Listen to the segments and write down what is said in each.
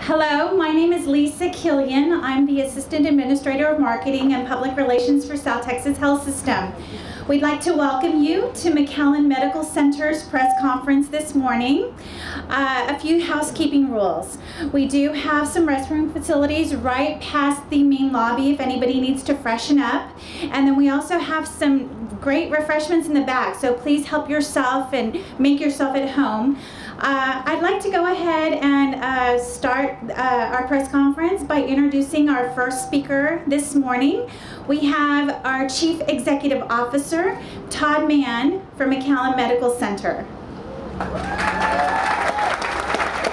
Hello, my name is Lisa Killion. I'm the Assistant Administrator of Marketing and Public Relations for South Texas Health System. We'd like to welcome you to McAllen Medical Center's press conference this morning. A few housekeeping rules. We do have some restroom facilities right past the main lobby if anybody needs to freshen up. And then we also have some great refreshments in the back, so please help yourself and make yourself at home. I'd like to go ahead and start our press conference by introducing our first speaker this morning. We have our Chief Executive Officer, Todd Mann, from McAllen Medical Center.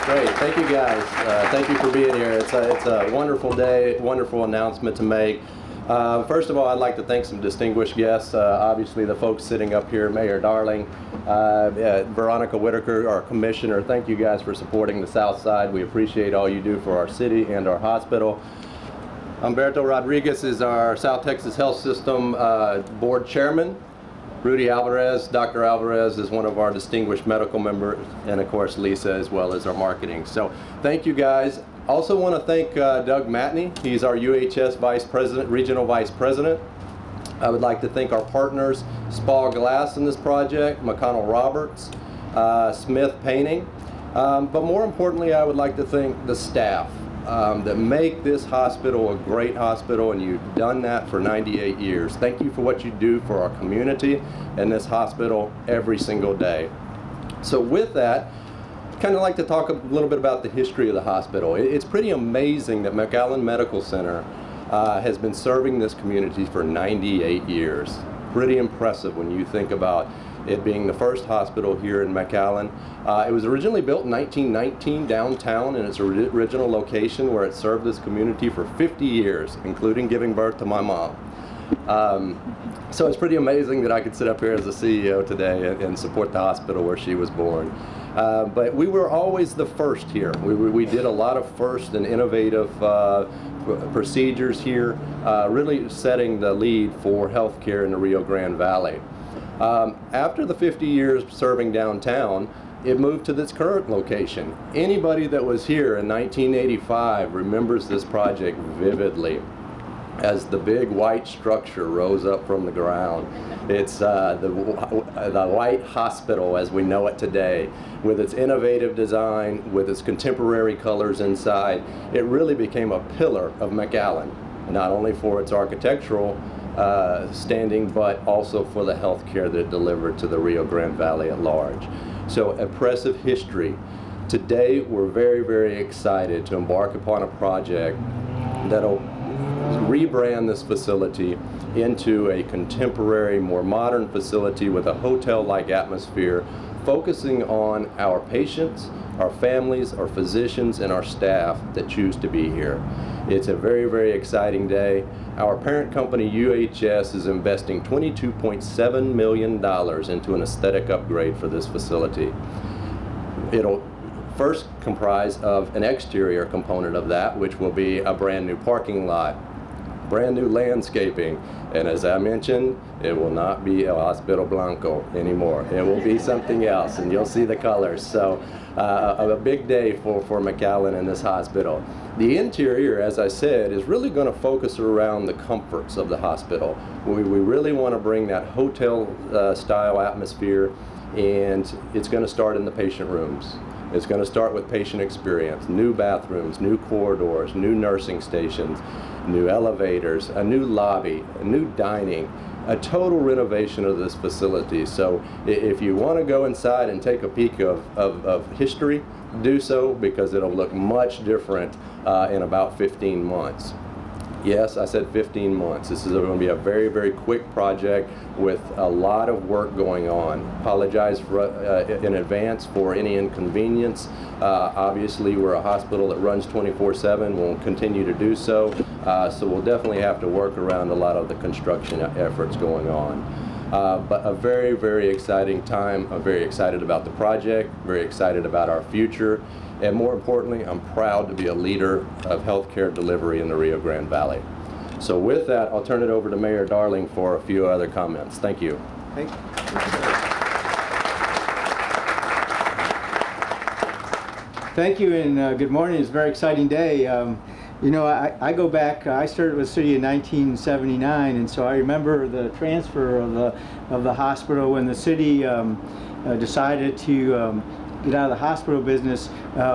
Great, thank you guys. Thank you for being here. It's a wonderful day, wonderful announcement to make. First of all, I'd like to thank some distinguished guests. Obviously, the folks sitting up here, Mayor Darling, Veronica, Whitacre, our commissioner. Thank you guys for supporting the South Side. We appreciate all you do for our city and our hospital. Humberto Rodriguez is our South Texas Health System Board Chairman. Rudy Alvarez, Dr. Alvarez is one of our distinguished medical members, and of course Lisa as well as our marketing. So thank you guys. Also want to thank Doug Matney. He's our UHS Vice President, Regional Vice President. I would like to thank our partners, Spa Glass in this project, McConnell Roberts, Smith Painting. But more importantly, I would like to thank the staff that make this hospital a great hospital, and you've done that for 98 years. Thank you for what you do for our community and this hospital every single day. So with that, kind of like to talk a little bit about the history of the hospital. It's pretty amazing that McAllen Medical Center has been serving this community for 98 years. Pretty impressive when you think about it being the first hospital here in McAllen. It was originally built in 1919 downtown in its original location, where it served this community for 50 years, including giving birth to my mom. So it's pretty amazing that I could sit up here as a CEO today and support the hospital where she was born. But we were always the first here. We did a lot of first and innovative procedures here, really setting the lead for healthcare in the Rio Grande Valley. After the 50 years serving downtown, it moved to this current location. Anybody that was here in 1985 remembers this project vividly as the big white structure rose up from the ground. It's the White Hospital as we know it today, with its innovative design, with its contemporary colors inside. It really became a pillar of McAllen, not only for its architectural standing, but also for the health care that it delivered to the Rio Grande Valley at large. So impressive history. Today we're very, very excited to embark upon a project that'll rebrand this facility into a contemporary, more modern facility with a hotel-like atmosphere, focusing on our patients, our families, our physicians, and our staff that choose to be here. It's a very, very exciting day. Our parent company, UHS, is investing $22.7 million into an aesthetic upgrade for this facility. It'll first comprise of an exterior component of that, which will be a brand new parking lot, brand new landscaping, and as I mentioned, it will not be a Hospital Blanco anymore. It will be something else, and you'll see the colors. So a big day for McAllen and this hospital. The interior, as I said, is really going to focus around the comforts of the hospital. We really want to bring that hotel style atmosphere, and it's going to start in the patient rooms. It's going to start with patient experience, new bathrooms, new corridors, new nursing stations, new elevators, a new lobby, a new dining, a total renovation of this facility. So if you want to go inside and take a peek of history, do so, because it'll look much different in about 15 months. Yes, I said 15 months. This is going to be a very, very quick project with a lot of work going on. Apologize for, in advance for any inconvenience. Obviously, we're a hospital that runs 24/7. We'll continue to do so. So we'll definitely have to work around a lot of the construction efforts going on. But a very, very exciting time. I'm very excited about the project, very excited about our future. And more importantly, I'm proud to be a leader of healthcare delivery in the Rio Grande Valley. So with that, I'll turn it over to Mayor Darling for a few other comments. Thank you. Thank you. Thank you, and good morning. It's a very exciting day. You know, I go back, I started with the city in 1979, and so I remember the transfer of the hospital when the city decided to get out of the hospital business.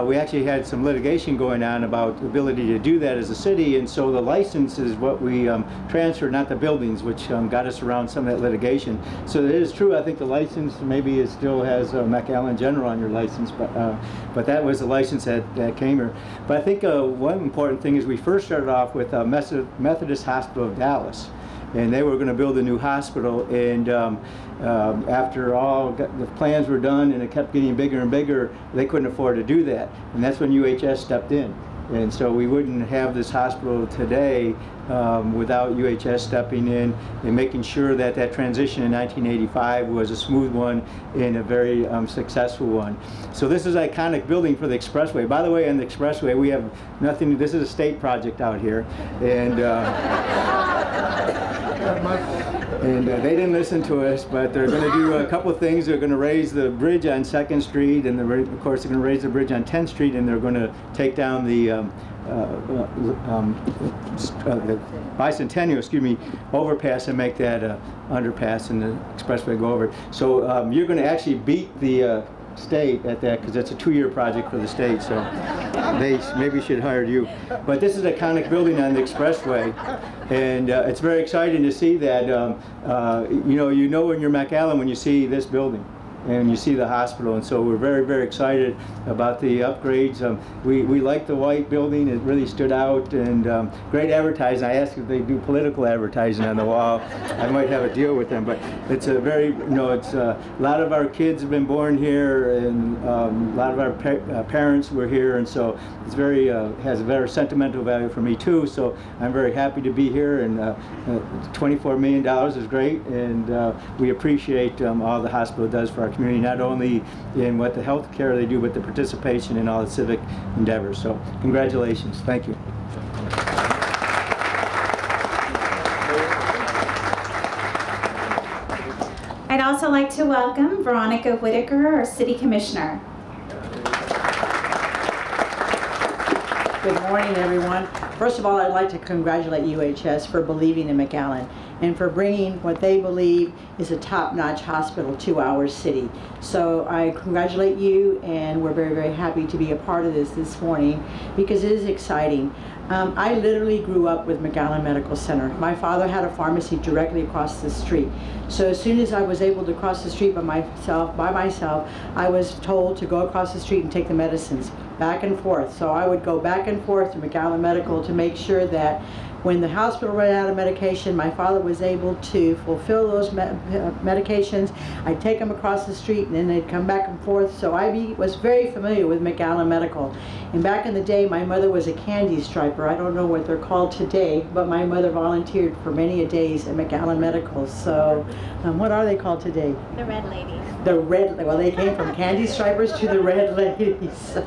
We actually had some litigation going on about the ability to do that as a city, and so the license is what we transferred, not the buildings, which got us around some of that litigation. So it is true, I think the license maybe it still has McAllen General on your license, but that was the license that came here. But I think one important thing is we first started off with Methodist Hospital of Dallas, and they were going to build a new hospital, and after all the plans were done and it kept getting bigger and bigger, they couldn't afford to do that, and that's when UHS stepped in. And so we wouldn't have this hospital today without UHS stepping in and making sure that that transition in 1985 was a smooth one and a very successful one. So this is an iconic building for the expressway. By the way, on the expressway we have nothing, this is a state project out here, and they didn't listen to us, but they're going to do a couple of things. They're going to raise the bridge on 2nd Street, and of course they're going to raise the bridge on 10th Street, and they're going to take down the Bicentennial, overpass and make that underpass and the expressway go over. So you're going to actually beat the state at that, because it's a 2-year project for the state, so they maybe should hire you. But this is an iconic building on the expressway, and it's very exciting to see that. You know when you're McAllen when you see this building and you see the hospital, and so we're very, very excited about the upgrades. We like the white building. It really stood out, and great advertising. I asked if they do political advertising on the wall. I might have a deal with them, but it's a very, it's a lot of our kids have been born here, and a lot of our parents were here, and so it's very, has a very sentimental value for me too, so I'm very happy to be here, and $24 million is great, and we appreciate all the hospital does for our community, not only in what the health care they do, but the participation in all the civic endeavors. So congratulations. Thank you. I'd also like to welcome Veronica Whitacre, our City Commissioner. Good morning, everyone. First of all, I'd like to congratulate UHS for believing in McAllen and for bringing what they believe is a top-notch hospital to our city. So I congratulate you, and we're very, very happy to be a part of this morning because it is exciting. I literally grew up with McAllen Medical Center. My father had a pharmacy directly across the street. So as soon as I was able to cross the street by myself, I was told to go across the street and take the medicines back and forth. So I would go back and forth to McAllen Medical to make sure that when the hospital ran out of medication, my father was able to fulfill those medications. I'd take them across the street, and then they'd come back and forth. So I was very familiar with McAllen Medical. And back in the day, my mother was a candy striper. I don't know what they're called today, but my mother volunteered for many a days at McAllen Medical. So what are they called today? The Red Ladies. The Red, well, they came from candy stripers to the Red Ladies. So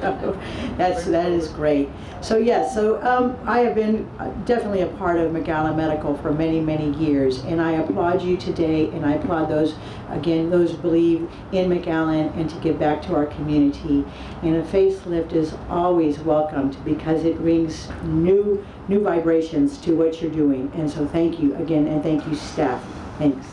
that is great. So yes, so I have been definitely a part of McAllen Medical for many, many years, and I applaud you today, and I applaud those, again, those who believe in McAllen and to give back to our community. And a facelift is always welcomed because it brings new vibrations to what you're doing. And so thank you again, and thank you, staff. Thanks.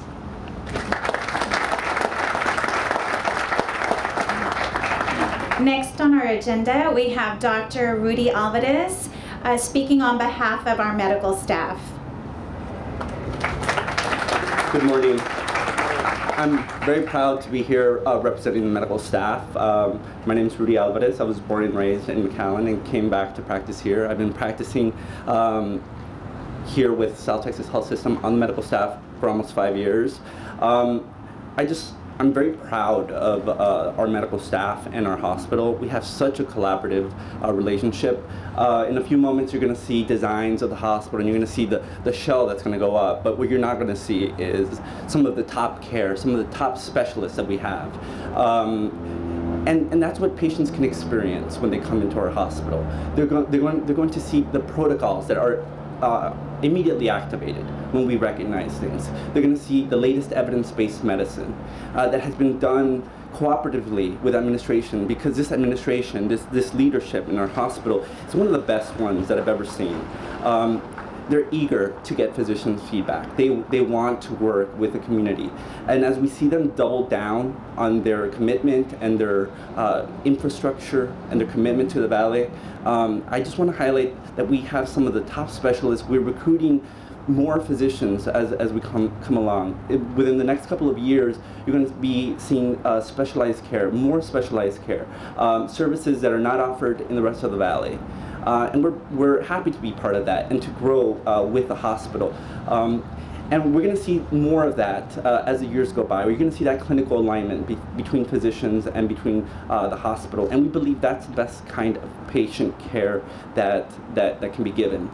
Next on our agenda, we have Dr. Rudy Alvarez speaking on behalf of our medical staff. Good morning. I'm very proud to be here representing the medical staff. My name is Rudy Alvarez. I was born and raised in McAllen and came back to practice here. I've been practicing here with South Texas Health System on the medical staff for almost 5 years. I'm very proud of our medical staff and our hospital. We have such a collaborative relationship. In a few moments you're going to see designs of the hospital, and you're going to see the shell that's going to go up, but what you're not going to see is some of the top care, some of the top specialists that we have. And that's what patients can experience when they come into our hospital. They're going to see the protocols that are immediately activated when we recognize things. They're going to see the latest evidence-based medicine that has been done cooperatively with administration, because this administration, this leadership in our hospital is one of the best ones that I've ever seen. They're eager to get physicians' feedback. They want to work with the community. And as we see them double down on their commitment and their infrastructure and their commitment to the Valley, I just want to highlight that we have some of the top specialists. We're recruiting more physicians as we come along. Within the next couple of years, you're going to be seeing specialized care, more specialized care, services that are not offered in the rest of the Valley. And we're happy to be part of that and to grow with the hospital. And we're going to see more of that as the years go by. We're going to see that clinical alignment between physicians and between the hospital. And we believe that's the best kind of patient care that can be given.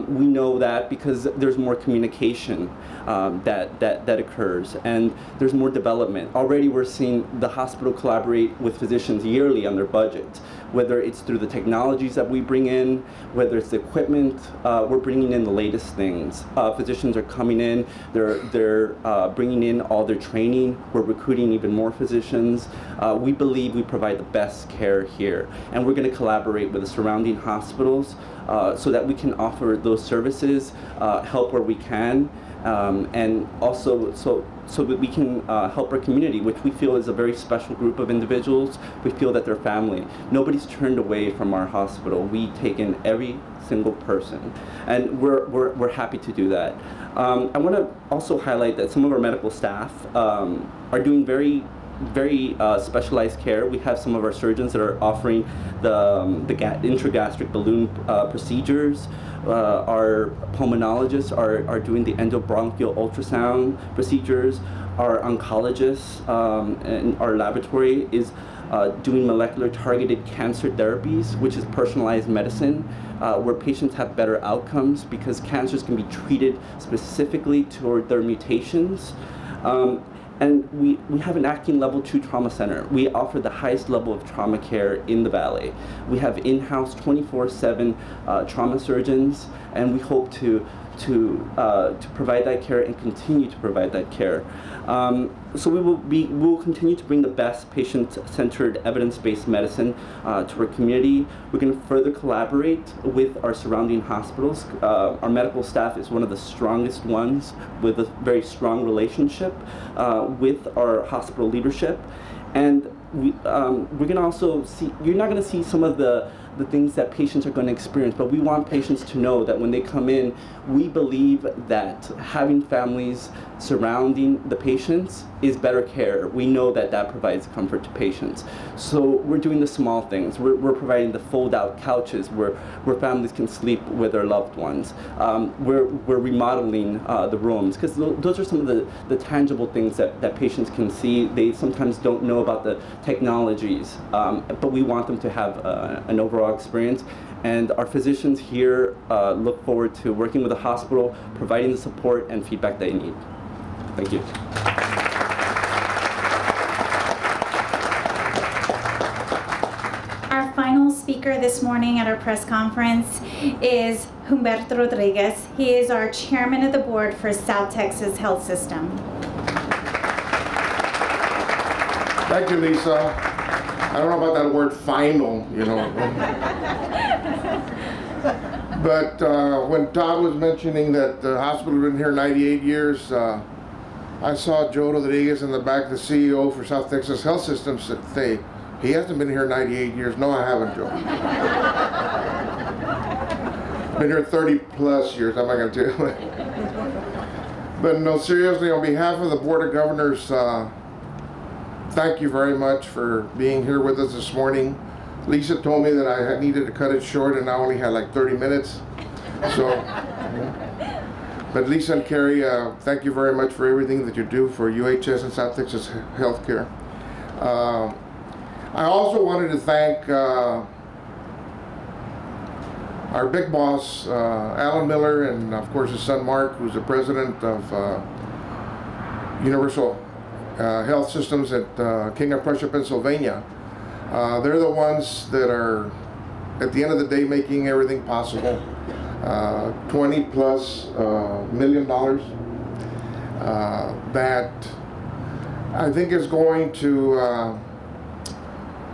We know that because there's more communication that occurs, and there's more development. Already we're seeing the hospital collaborate with physicians yearly on their budget, whether it's through the technologies that we bring in, whether it's the equipment, we're bringing in the latest things. Physicians are coming in, they're bringing in all their training, we're recruiting even more physicians. We believe we provide the best care here, and we're going to collaborate with the surrounding hospitals so that we can offer those services, help where we can, and also so that we can help our community, which we feel is a very special group of individuals. We feel that they're family. Nobody's turned away from our hospital. We take in every single person, and we're happy to do that. I want to also highlight that some of our medical staff are doing very specialized care. We have some of our surgeons that are offering the intragastric balloon procedures. Our pulmonologists are doing the endobronchial ultrasound procedures. Our oncologists in our laboratory is doing molecular targeted cancer therapies, which is personalized medicine, where patients have better outcomes because cancers can be treated specifically toward their mutations. And we have an acting level 2 trauma center. We offer the highest level of trauma care in the Valley. We have in-house 24/7 trauma surgeons, and we hope to provide that care and continue to provide that care. So we will continue to bring the best patient-centered, evidence-based medicine to our community. We're going to further collaborate with our surrounding hospitals. Our medical staff is one of the strongest ones with a very strong relationship with our hospital leadership. And we're going to also see, you're not going to see some of the things that patients are going to experience, but we want patients to know that when they come in, we believe that having families surrounding the patients is better care. We know that that provides comfort to patients. So we're doing the small things. We're providing the fold-out couches where families can sleep with their loved ones. We're remodeling the rooms, because those are some of the tangible things that patients can see. They sometimes don't know about the technologies, but we want them to have an overall experience. And our physicians here look forward to working with the hospital, providing the support and feedback they need. Thank you. Our final speaker this morning at our press conference is Humberto Rodriguez. He is our chairman of the board for South Texas Health System. Thank you, Lisa. I don't know about that word final, you know. But when Todd was mentioning that the hospital has been here 98 years, I saw Joe Rodriguez in the back, the CEO for South Texas Health System, say, he hasn't been here 98 years. No, I haven't, Joe. Been here 30 plus years, I'm not going to tell you. But no, seriously, on behalf of the Board of Governors, thank you very much for being here with us this morning. Lisa told me that I needed to cut it short, and I only had like 30 minutes. So, but Lisa and Carrie, thank you very much for everything that you do for UHS and South Texas Healthcare. I also wanted to thank our big boss, Alan Miller, and of course his son Mark, who's the president of Universal Health Systems at King of Prussia, Pennsylvania. They're the ones that are, at the end of the day, making everything possible. $20+ million that I think is going to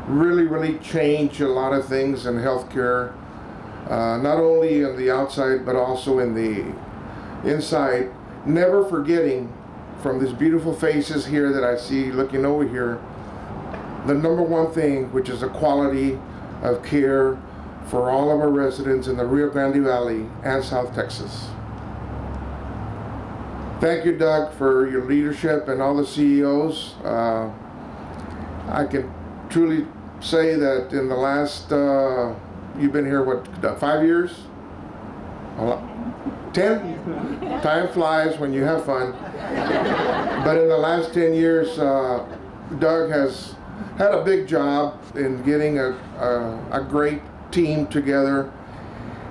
really change a lot of things in healthcare, not only on the outside but also in the inside. Never forgetting, from these beautiful faces here that I see looking over here, the number one thing, which is the quality of care for all of our residents in the Rio Grande Valley and South Texas. Thank you, Doug, for your leadership and all the CEOs. I can truly say that in the last, you've been here, what, 5 years? 10? Time flies when you have fun. But in the last 10 years, Doug has had a big job in getting a great team together.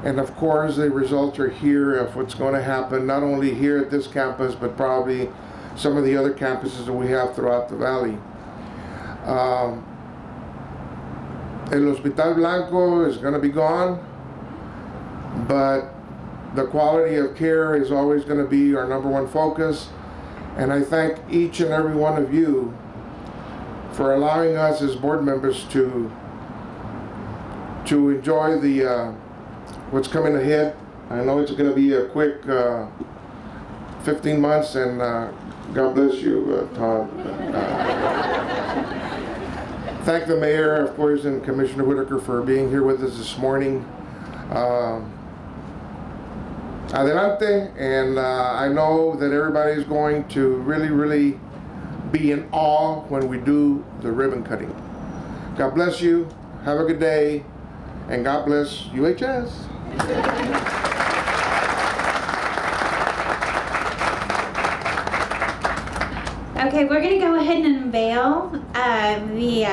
And of course, the results are here of what's going to happen, not only here at this campus, but probably some of the other campuses that we have throughout the valley. El Hospital Blanco is going to be gone, but the quality of care is always going to be our number one focus. And I thank each and every one of you for allowing us as board members to enjoy the what's coming ahead. I know it's going to be a quick 15 months, and God bless you, Todd. Thank the mayor, of course, and Commissioner Whitacre for being here with us this morning. Adelante, and I know that everybody's going to really be in awe when we do the ribbon cutting. God bless you, have a good day, and God bless UHS. Okay, we're going to go ahead and unveil the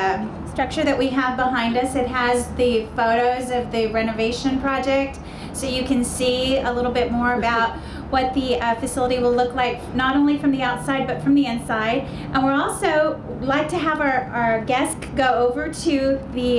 structure that we have behind us. It has the photos of the renovation project, so you can see a little bit more about what the facility will look like, not only from the outside but from the inside. And we're also like to have our guests go over to the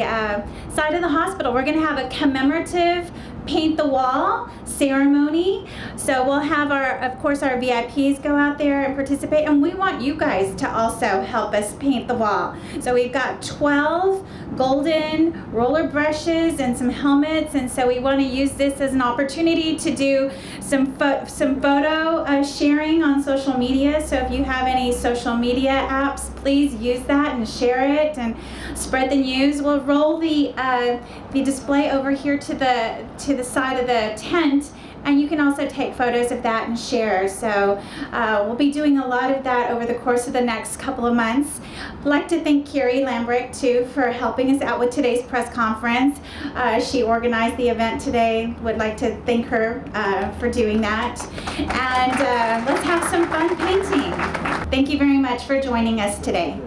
side of the hospital. We're going to have a commemorative paint the wall ceremony. So we'll have of course our VIPs go out there and participate, and we want you guys to also help us paint the wall. So we've got 12 golden roller brushes and some helmets, and so we want to use this as an opportunity to do some photo sharing on social media. So if you have any social media apps, please use that and share it and spread the news. We'll roll the display over here to the side of the tent, and you can also take photos of that and share. So we'll be doing a lot of that over the course of the next couple of months. I'd like to thank Carrie Lambrick too for helping us out with today's press conference. She organized the event today. Would like to thank her for doing that. And let's have some fun painting. Thank you very much for joining us today.